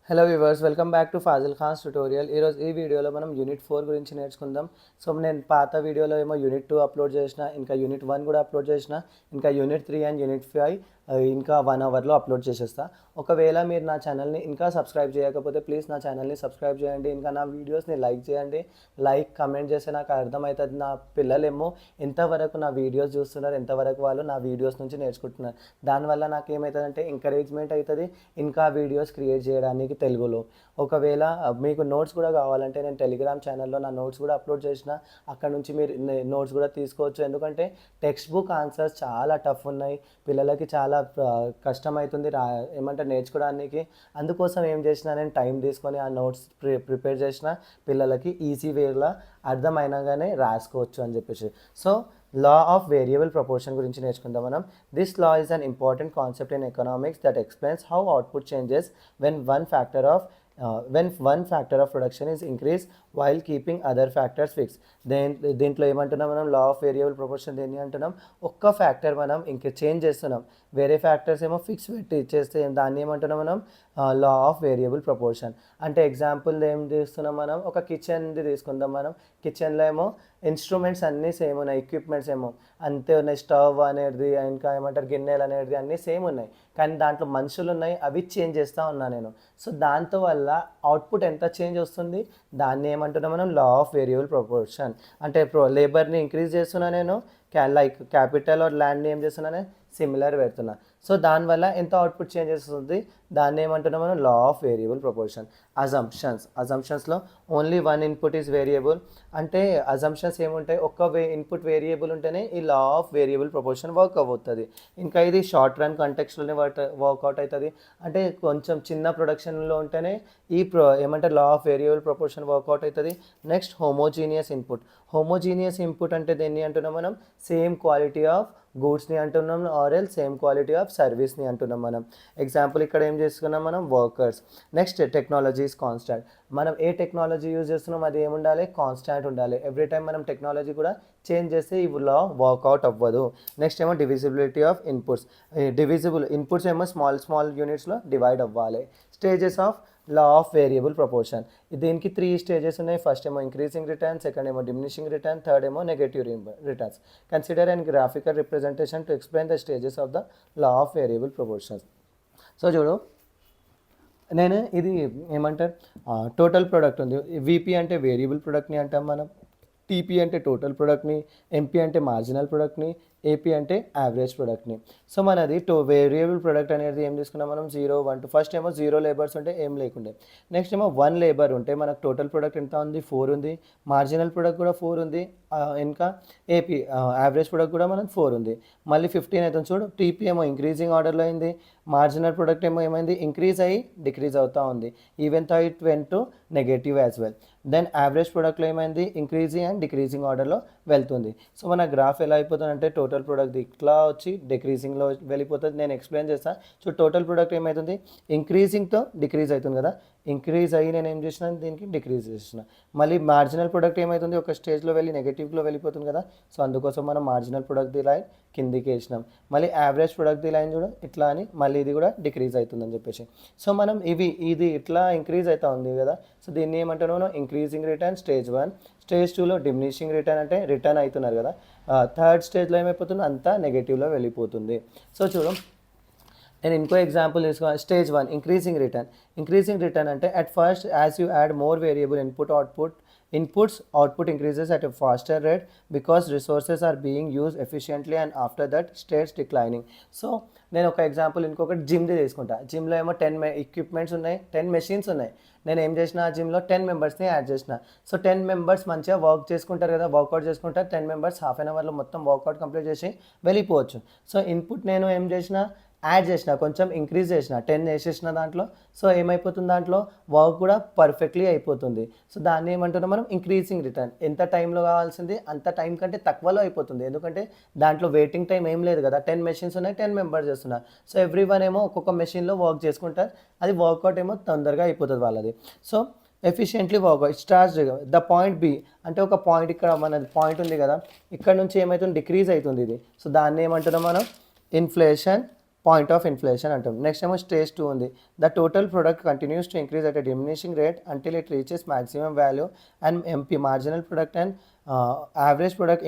Hello viewers, welcome back to Fazil Khan's tutorial. ఈరోజు ఈ వీడియోలో మనం యూనిట్ 4 గురించి నేర్చుకుందాం. సో నేను పాత వీడియోలో ఏమో యూనిట్ 2 అప్లోడ్ చేసిన, ఇంకా యూనిట్ 1 కూడా అప్లోడ్ చేసిన, ఇంకా యూనిట్ 3 అండ్ యూనిట్ 5 ఇంకా 1 అవర్లో అప్లోడ్ చేసేస్తా. ఒకవేళ మీరు నా ఛానల్ని ఇంకా సబ్స్క్రైబ్ చేయకపోతే ప్లీజ్ నా ఛానల్ని సబ్స్క్రైబ్ చేయండి. ఇంకా నా వీడియోస్ని లైక్ చేయండి. లైక్ కమెంట్ చేస్తే నాకు అర్థమవుతుంది నా పిల్లలేమో ఎంతవరకు నా వీడియోస్ చూస్తున్నారు, ఎంతవరకు వాళ్ళు నా వీడియోస్ నుంచి నేర్చుకుంటున్నారు. దానివల్ల నాకు ఏమవుతుందంటే ఎంకరేజ్మెంట్ అవుతుంది ఇంకా వీడియోస్ క్రియేట్ చేయడానికి తెలుగులో. ఒకవేళ మీకు నోట్స్ కూడా కావాలంటే నేను టెలిగ్రామ్ ఛానల్లో నా నోట్స్ కూడా అప్లోడ్ చేసిన, అక్కడ నుంచి మీరు నోట్స్ కూడా తీసుకోవచ్చు. ఎందుకంటే టెక్స్ట్ బుక్ ఆన్సర్స్ చాలా టఫ్ ఉన్నాయి, పిల్లలకి చాలా కష్టమవుతుంది ఏమంటారు నేర్చుకోవడానికి. అందుకోసం ఏం చేసిన నేను టైం తీసుకొని ఆ నోట్స్ ప్రిపేర్ చేసిన, పిల్లలకి ఈజీ వేలో అర్థమైనగానే రాసుకోవచ్చు అని చెప్పేసి. So law of variable proportion గురించి నేర్చుకుందాం మనం. This law is an important concept in economics that explains how output changes when one factor of production is increased while keeping other factors fixed. దీంట్లో ఏమంటున్నాం మనం, లా ఆఫ్ వేరియబుల్ ప్రపోర్షన్ దేన్ని అంటున్నాం, ఒక్క factor మనం ఇంకా చేంజ్ చేస్తున్నాం, వేరే ఫ్యాక్టర్స్ ఏమో ఫిక్స్ పెట్టి చేస్తే దాన్ని ఏమంటున్నాం మనం, లా ఆఫ్ వేరియబుల్ ప్రపోర్షన్. అంటే ఎగ్జాంపుల్ ఏం చేస్తున్నాం మనం, ఒక కిచెన్ది తీసుకుందాం మనం. కిచెన్లో ఏమో ఇన్స్ట్రుమెంట్స్ అన్నీ సేమ్ ఉన్నాయి, ఎక్విప్మెంట్స్ ఏమో అంతే ఉన్నాయి, స్టవ్ అనేది ఇంకా ఏమంటారు గిన్నెలు అనేది అన్నీ సేమ్ ఉన్నాయి, కానీ దాంట్లో మనుషులు ఉన్నాయి, అవి చేంజ్ చేస్తూ ఉన్నా నేను. సో దాంతో వల్ల అవుట్పుట్ ఎంత చేంజ్ వస్తుంది, దాన్ని ఏమంటున్నా మనం, లా ఆఫ్ వేరియబుల్ ప్రపోర్షన్. అంటే లేబర్ని ఇంక్రీజ్ చేస్తున్నా నేను, లైక్ క్యాపిటల్ ఆర్ ల్యాండ్ని ఏం చేస్తున్నానే సిమిలర్ పెడుతున్నా. సో దానివల్ల ఎంత అవుట్పుట్ చేంజ్ వస్తుంది, దాన్ని ఏమంటున్నాం మనం, లా ఆఫ్ వేరియబుల్ ప్రపోర్షన్. అజంప్షన్స్లో only one input is variable. అంటే అజంప్షన్స్ ఏముంటాయి, ఒక్క ఇన్పుట్ వేరియబుల్ ఉంటేనే ఈ law of variable proportion work అవుతుంది. ఇంకా ఇది షార్ట్ రన్ కంటెక్స్లోనే వర్కౌట్ అవుతుంది. అంటే కొంచెం చిన్న ప్రొడక్షన్లో ఉంటేనే ఈ ఏమంటే law of variable proportion work out అవుతుంది. నెక్స్ట్ హోమోజీనియస్ ఇన్పుట్ అంటే దేన్ని అంటున్నాం మనం, సేమ్ క్వాలిటీ ఆఫ్ గూడ్స్ని అంటున్నాం, ఆర్ఎల్ సేమ్ క్వాలిటీ ఆఫ్ సర్వీస్ని అంటున్నాం మనం. ఎగ్జాంపుల్ ఇక్కడ ఏం చేసుకున్నాం మనం, వర్కర్స్. Next technologies constant. మనం ఏ టెక్నాలజీ యూజ్ చేస్తున్నాం అది ఏముండాలి, కాన్స్టాంట్ ఉండాలి. ఎవ్రీ టైం మనం టెక్నాలజీ కూడా చేంజ్ చేస్తే ఈ లా వర్కౌట్ అవ్వదు. నెక్స్ట్ ఏమో డివిజిబిలిటీ ఆఫ్ ఇన్పుట్స్ ఏమో స్మాల్ యూనిట్స్లో డివైడ్ అవ్వాలి. Stages of law of variable proportion. దీనికి 3 స్టేజెస్ ఉన్నాయి. ఫస్ట్ ఏమో ఇంక్రీజింగ్ రిటర్న్, సెకండ్ ఏమో డిమినిషింగ్ రిటర్న్, థర్డ్ ఏమో negative returns. Consider and graphical representation to explain the stages of the law of variable proportions. So చూడు, నేను ఇది ఏమంటారు total product ఉంది. విపి అంటే వేరియబుల్ ప్రోడక్ట్ని అంటాం మనం, టీపీ అంటే టోటల్ ప్రోడక్ట్ని, ఎంపీ అంటే మార్జినల్ ప్రోడక్ట్ని, ఏపీ అంటే యావరేజ్ ప్రోడక్ట్ని. సో మనది వేరియబుల్ ప్రోడక్ట్ అనేది ఏం తీసుకున్నాం మనం, 0, 1, 2. ఫస్ట్ ఏమో 0 లేబర్స్ ఉంటే ఏం లేకుండే. నెక్స్ట్ ఏమో 1 లేబర్ ఉంటే మనకు టోటల్ ప్రోడక్ట్ ఎంత ఉంది, 4 ఉంది. మార్జినల్ ప్రోడక్ట్ కూడా 4 ఉంది. ఇంకా ఏపీ యావరేజ్ ప్రోడక్ట్ కూడా మనకు 4 ఉంది. మళ్ళీ 15 అవుతుంది చూడు. టీపీ ఏమో ఇంక్రీజింగ్ ఆర్డర్లో అయింది, మార్జినల్ ప్రోడక్ట్ ఏమో ఏమైంది, ఇంక్రీజ్ అయ్యి డిక్రీజ్ అవుతూ ఉంది. Even though it went to negative as well. Then average ప్రోడక్ట్లో ఏమైంది, ఇంక్రీజింగ్ అండ్ డిక్రీజింగ్ ఆర్డర్లో వెళ్తుంది. సో మన గ్రాఫ్ ఎలా అయిపోతుంది అంటే, టోటల్ ప్రోడక్ట్ ఇట్లా వచ్చి డిక్రీజింగ్లో వెళ్ళిపోతుంది. నేను ఎక్స్ప్లెయిన్ చేస్తాను. సో టోటల్ ప్రోడక్ట్ ఏమవుతుంది, ఇంక్రీజింగ్తో డిక్రీజ్ అవుతుంది కదా, ఇంక్రీజ్ అయ్యి నేను ఏం చేసిన దీనికి డిక్రీజ్ చేసిన. మళ్ళీ మార్జినల్ ప్రోడక్ట్ ఏమవుతుంది, ఒక స్టేజ్లో వెళ్ళి నెగటివ్లో వెళ్ళిపోతుంది కదా. సో అందుకోసం మనం మార్జినల్ ప్రోడక్ట్ది లైన్ కిందికి వేసినాం. మళ్ళీ యావరేజ్ ప్రోడక్ట్ది లైన్ కూడా ఇట్లా అని మళ్ళీ ఇది కూడా డిక్రీజ్ అవుతుందని చెప్పేసి. సో మనం ఇది ఇట్లా ఇంక్రీజ్ అవుతా ఉంది కదా. సో దీన్ని ఏమంటున్నాను, ఇంక్రీజింగ్ రిటర్న్ స్టేజ్ 1. స్టేజ్ 2లో డిమినిషింగ్ రిటర్న్ అంటే రిటర్న్ అవుతున్నారు కదా. థర్డ్ స్టేజ్లో ఏమైపోతుంది, అంతా నెగటివ్లో వెళ్ళిపోతుంది. సో చూడు, నేను ఇంకో ఎగ్జాంపుల్ తీసుకోవాలి. స్టేజ్ 1 ఇంక్రీజింగ్ రిటర్న్ అంటే at first as you add more variable output increases at a faster rate because resources are being used efficiently, and after that starts declining. So నేను ఒక ఎగ్జాంపుల్ ఇంకొకటి జిమ్ది తీసుకుంటా. జిమ్లో ఏమో 10 ఎక్విప్మెంట్స్ ఉన్నాయి, 10 machines ఉన్నాయి. నేను ఏం చేసిన, ఆ జిమ్లో 10 మెంబర్స్ని యాడ్ చేసిన. సో 10 మెంబర్స్ మంచిగా వర్క్ చేసుకుంటారు కదా, వర్కౌట్ చేసుకుంటారు. 10 మెంబర్స్ హాఫ్ అన్ అవర్లో మొత్తం వర్కౌట్ కంప్లీట్ చేసి వెళ్ళిపోవచ్చు. సో ఇన్పుట్ నేను ఏం చేసిన, యాడ్ చేసిన, కొంచెం ఇంక్రీజ్ చేసిన, 10 వేసేసిన దాంట్లో. సో ఏమైపోతుంది, దాంట్లో వర్క్ కూడా పర్ఫెక్ట్లీ అయిపోతుంది. సో దాన్ని ఏమంటున్నాం మనం, ఇంక్రీజింగ్ రిటర్న్. ఎంత టైంలో కావాల్సింది అంత టైం కంటే తక్కువలో అయిపోతుంది, ఎందుకంటే దాంట్లో వెయిటింగ్ టైం ఏం లేదు కదా. 10 మెషిన్స్ ఉన్నాయి, 10 మెంబర్స్ చేస్తున్నారు. సో ఎవ్రీ వన్ ఏమో ఒక్కొక్క మెషిన్లో వర్క్ చేసుకుంటారు, అది వర్కౌట్ ఏమో తొందరగా అయిపోతుంది వాళ్ళది. So efficiently work starts the point B. అంటే ఒక పాయింట్, ఇక్కడ మనది పాయింట్ ఉంది కదా, ఇక్కడ నుంచి ఏమవుతుంది, డిక్రీజ్ అవుతుంది ఇది. సో దాన్ని ఏమంటున్నాం మనం, ఇన్ఫ్లేషన్ పాయింట్ ఆఫ్ ఇన్ఫ్లేషన్ అంటాం. నెక్స్ట్ ఏమో స్టేజ్ 2 ఉంది. The total product continues to increase at a diminishing rate until it reaches maximum value and MP marginal product and average product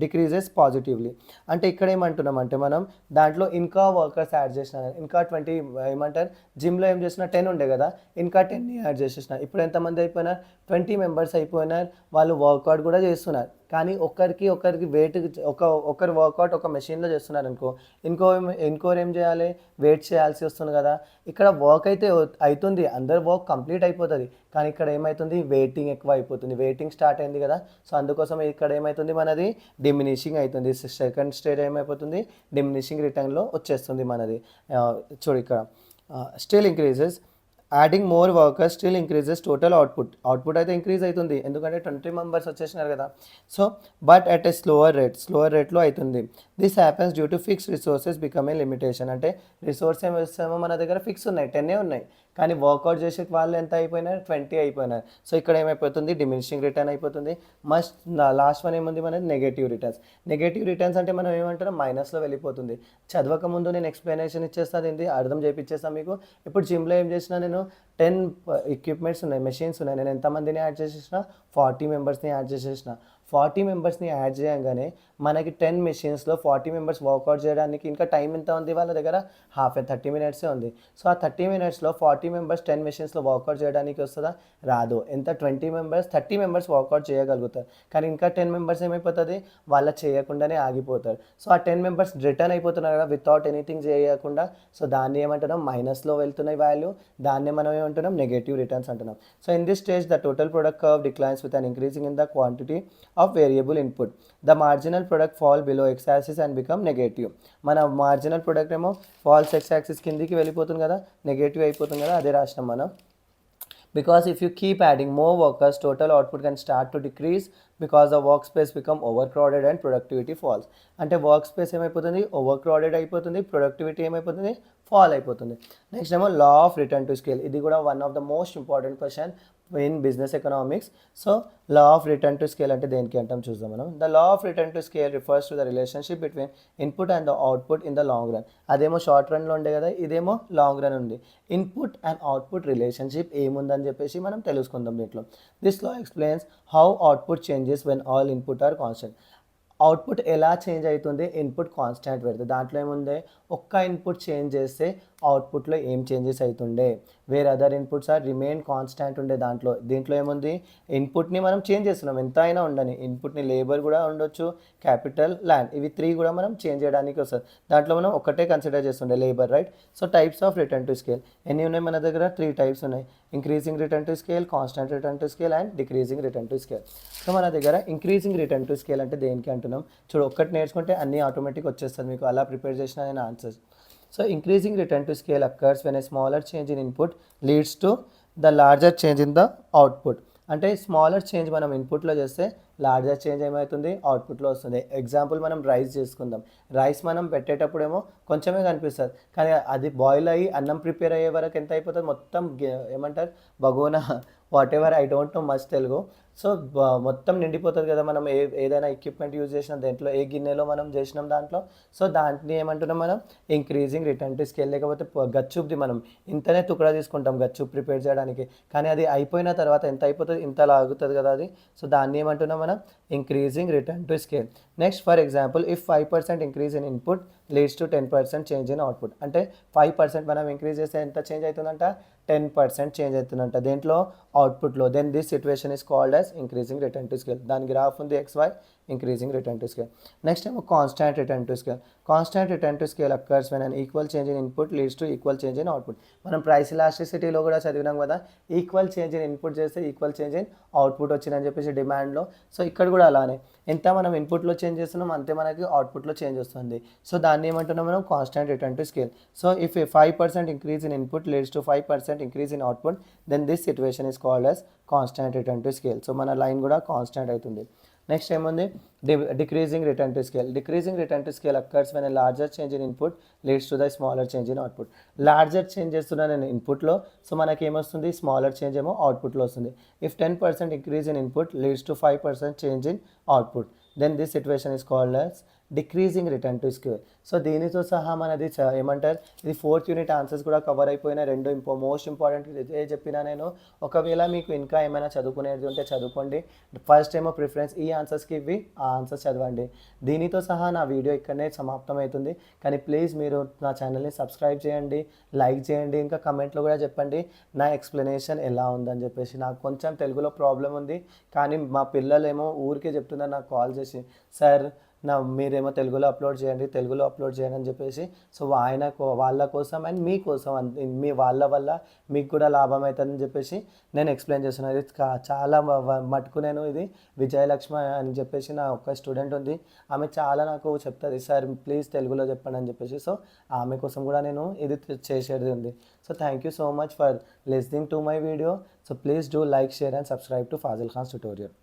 decreases positively. అంటే ఇక్కడ ఏమంటున్నాం అంటే మనం దాంట్లో ఇంకా వర్కర్స్ యాడ్ చేసిన, ఇంకా 20 ఏమంటారు జిమ్లో ఏం చేసిన 10 ఉండే కదా, ఇంకా 10 యాడ్ చేసేసిన. ఇప్పుడు ఎంతమంది అయిపోయినారు, 20 మెంబర్స్ అయిపోయినారు. వాళ్ళు వర్కౌట్ కూడా చేస్తున్నారు, కానీ ఒకరికి వెయిట్ ఒకరు వర్కౌట్ ఒక మెషిన్లో చేస్తున్నారు అనుకో, ఇంకోరు ఏం చేయాలి, వెయిట్ చేయాల్సి వస్తుంది కదా. ఇక్కడ వర్క్ అయితే అవుతుంది, అందరు వర్క్ కంప్లీట్ అయిపోతుంది, కానీ ఇక్కడ ఏమవుతుంది, వెయిటింగ్ ఎక్కువ అయిపోతుంది. వెయిటింగ్ స్టార్ట్ అయింది కదా, సో అందుకోసం ఇక్కడ ఏమవుతుంది, మనది డిమినిషింగ్ అవుతుంది. సెకండ్ స్టేజ్ ఏమైపోతుంది, డిమినిషింగ్ రిటర్న్లో వచ్చేస్తుంది మనది. చూడు ఇక్కడ still increases adding more workers still increases total output అయితే ఇంక్రీజ్ అవుతుంది, ఎందుకంటే 20 మెంబర్స్ వచ్చేసినారు కదా. So but at a slower రేట్లో అవుతుంది. This happens due to fix resources become a limitation. అంటే రిసోర్స్ ఏమో మన దగ్గర ఫిక్స్ ఉన్నాయి, 10 ఉన్నాయి, కానీ వర్కౌట్ చేసే వాళ్ళు ఎంత అయిపోయినారు, 20 అయిపోయినారు. సో ఇక్కడ ఏమైపోతుంది, డిమినిషింగ్ రిటర్న్ అయిపోతుంది. లాస్ట్ వన్ ఏముంది మనది, నెగటివ్ రిటర్న్స్ అంటే మనం ఏమంటారు, మైనస్లో వెళ్ళిపోతుంది. చదవక ముందు నేను ఎక్స్ప్లెనేషన్ ఇచ్చేస్తాను, ఏంటి అర్థం చేయించేస్తాను మీకు. ఇప్పుడు జిమ్లో ఏం చేసినా, నేను 10 ఎక్విప్మెంట్స్ ఉన్నాయి, మెషిన్స్ ఉన్నాయి, నేను ఎంతమందిని యాడ్ చేసేసిన, 40 మెంబర్స్ని యాడ్ చేసేసిన. 40 మెంబర్స్ని యాడ్ చేయగానే మనకి 10 మెషిన్స్లో 40 మెంబర్స్ వర్కౌట్ చేయడానికి ఇంకా టైం ఎంత ఉంది వాళ్ళ దగ్గర, 30 మినిట్సే ఉంది. సో ఆ 30 మినిట్స్లో 40 మెంబర్స్ 10 మెషిన్స్లో వర్కౌట్ చేయడానికి వస్తుందా, రాదు. ఎంత 20 మెంబర్స్ 30 మెంబర్స్ వర్కౌట్ చేయగలుగుతారు, కానీ ఇంకా 10 మెంబర్స్ ఏమైపోతుంది, వాళ్ళ చేయకుండానే ఆగిపోతారు. సో ఆ 10 మెంబర్స్ రిటర్న్ అయిపోతున్నారు కదా వితౌట్ ఎనీథింగ్ చేయకుండా. సో దాన్ని ఏమంటున్నాం, మైనస్లో వెళ్తున్నాయి వాల్యూ, దాన్ని మనం ఏమంటున్నాం, నెగటివ్ రిటర్న్స్ అంటున్నాం. So in this stage the total product curve declines with an increasing in the quantity of variable input. The marginal product fall below x-axis and become negative. మన marginal product ఏమో falls x-axis కిందికి వెళ్ళిపోతుంది కదా, negative అయిపోతుంది కదా, అదే రాసినాం మనం. Because if you keep adding more workers, total output can start to decrease because the workspace become overcrowded and productivity falls. అంటే వర్క్ స్పేస్ ఏమైపోతుంది, ఓవర్క్రౌడెడ్ అయిపోతుంది, ప్రొడక్టివిటీ ఏమైపోతుంది, ఫాల్ అయిపోతుంది. నెక్స్ట్ ఏమో law of return to scale. ఇది కూడా one of the most important question in business economics. So law of return to scale అంటే దేనికి అంటాం చూద్దాం మనం. The law of return to scale refers to the relationship between input and the output in the long run. అదేమో short రన్లో ఉండే కదా, ఇదేమో లాంగ్ రన్ ఉంది. ఇన్పుట్ అండ్ అవుట్పుట్ రిలేషన్షిప్ ఏముందని చెప్పేసి మనం తెలుసుకుందాం దీంట్లో. This law explains how output changes when all input are constant. Output ఎలా చేంజ్ అవుతుంది, ఇన్పుట్ కాన్స్టాంట్ పెడితే. దాంట్లో ఏముంది, ఒక్క ఇన్పుట్ చేంజ్ చేస్తే అవుట్పుట్లో ఏం చేంజెస్ అవుతుండే, వేరే other inputs are remain constant ఉండే. దీంట్లో ఏముంది, ఇన్పుట్ని మనం చేంజ్ చేస్తున్నాం, ఎంత అయినా ఉండని. ఇన్పుట్ని లేబర్ కూడా ఉండొచ్చు, క్యాపిటల్, ల్యాండ్, ఇవి 3 కూడా మనం చేంజ్ చేయడానికి వస్తుంది. దాంట్లో మనం ఒకటే కన్సిడర్ చేస్తుండే, labour, right. So types of return to scale ఎన్ని ఉన్నాయి మన దగ్గర, 3 టైప్స్ ఉన్నాయి. Increasing return to scale, constant return to scale and decreasing return to scale. So మన దగ్గర ఇంక్రీజింగ్ రిటర్న్ టు స్కేల్ అంటే దేనికి అంటున్నాం చూడు. ఒక్కటి నేర్చుకుంటే అన్నీ ఆటోమేటిక్ వచ్చేస్తుంది మీకు, అలా ప్రిపేర్ చేసిన నేను answers. So increasing return to scale occurs when a smaller change in input leads to the larger change in the output. అంటే స్మాలర్ చేంజ్ మనం ఇన్పుట్లో చేస్తే లార్జర్ చేంజ్ ఏమవుతుంది, అవుట్పుట్లో వస్తుంది. ఎగ్జాంపుల్ మనం రైస్ చేసుకుందాం. రైస్ మనం పెట్టేటప్పుడేమో కొంచెమే కనిపిస్తుంది, కానీ అది బాయిల్ అయ్యి అన్నం ప్రిపేర్ అయ్యే వరకు ఎంత అయిపోతుంది, మొత్తం ఏమంటారు, బగోనా, whatever, I don't know much Telugu. So మొత్తం నిండిపోతుంది కదా మనం ఏదైనా ఎక్విప్మెంట్ యూజ్ చేసిన దాంట్లో, ఏ గిన్నెలో మనం చేసినాం దాంట్లో. సో దాంట్ని ఏమంటున్నాం మనం, ఇంక్రీజింగ్ రిటర్న్ టు స్కేల్. లేకపోతే గచ్చుప్ది మనం ఇంతనే తుకడా తీసుకుంటాం గచ్చుప్ ప్రిపేర్ చేయడానికి, కానీ అది అయిపోయిన తర్వాత ఎంత అయిపోతుంది, ఇంత లాగుతుంది కదా అది. సో దాన్ని ఏమంటున్నాం మనం, increasing return to scale. Next for example, if 5% increase in input leads to 10% change in output. అంటే 5% మనం ఇంక్రీజ్ చేస్తే ఎంత చేంజ్ అవుతుందంట, 10% చేంజ్ అవుతుందంట దేంట్లో, అవుట్పుట్లో. Then this situation is called as increasing return to scale. దాని గ్రాఫ్ ఉంది XY, increasing return to scale. Next ఏమో constant return to scale. Constant return to scale occurs when an equal change in input leads to equal change in output. మనం price ఇలాస్టిసిటీలో కూడా చదివినాం కదా, equal change in input చేస్తే equal change in output వచ్చిందని చెప్పేసి డిమాండ్లో. So ఇక్కడ కూడా అలానే, ఎంత మనం ఇన్పుట్లో చేంజ్ చేస్తున్నాం అంతే మనకి అవుట్పుట్లో చేంజ్ వస్తుంది. సో దాన్ని ఏమంటున్నాం మనం, constant return to scale. So if a 5% increase in input leads to 5% increase in output, then this situation is called as constant return to scale. So మన లైన్ కూడా కాన్స్టాంట్ అవుతుంది. నెక్స్ట్ ఏముంది, decreasing return to scale. Decreasing return to scale occurs when a larger change in input leads to the smaller change in output. Larger change చేస్తున్నాను నేను ఇన్పుట్లో, so మనకి ఏమొస్తుంది, smaller change ఏమో అవుట్పుట్లో వస్తుంది. If 10% increase in input leads to 5% change in output, then this situation is called as decreasing return to square. So దీనితో సహా మనది ఏమంటారు, ఇది 4th యూనిట్ ఆన్సర్స్ కూడా కవర్ అయిపోయిన రెండు మోస్ట్ ఇంపార్టెంట్ ఏ చెప్పినా నేను. ఒకవేళ మీకు ఇంకా ఏమైనా చదువుకునేది ఉంటే చదువుకోండి. ఫస్ట్ ఏమో ప్రిఫరెన్స్ ఈ ఆన్సర్స్కి ఇవి, ఆ ఆన్సర్స్ చదవండి. దీనితో సహా నా వీడియో ఇక్కడనే సమాప్తం అవుతుంది. కానీ ప్లీజ్ మీరు నా ఛానల్ని సబ్స్క్రైబ్ చేయండి, లైక్ చేయండి, ఇంకా కమెంట్లో కూడా చెప్పండి నా ఎక్స్ప్లెనేషన్ ఎలా ఉందని చెప్పేసి. నాకు కొంచెం తెలుగులో ప్రాబ్లం ఉంది, కానీ మా పిల్లలేమో ఊరికే చెప్తున్నారు నాకు కాల్ చేసి, సార్ మీరేమో తెలుగులో అప్లోడ్ చేయండి అని చెప్పేసి. సో వాళ్ళ కోసం అండ్ మీకోసం మీ వాళ్ళ వల్ల మీకు కూడా లాభం అవుతుందని చెప్పేసి నేను ఎక్స్ప్లెయిన్ చేస్తున్నాను. ఇది చాలా మటుకు నేను ఇది విజయలక్ష్మి అని చెప్పేసి నా ఒక స్టూడెంట్ ఉంది, ఆమె చాలా నాకు చెప్తుంది, సార్ ప్లీజ్ తెలుగులో చెప్పండి అని చెప్పేసి. సో ఆమె కోసం కూడా నేను ఇది చేసేది ఉంది. So thank you so much for listening to my video. So please do like, share and subscribe to Fazil Khan's tutorial.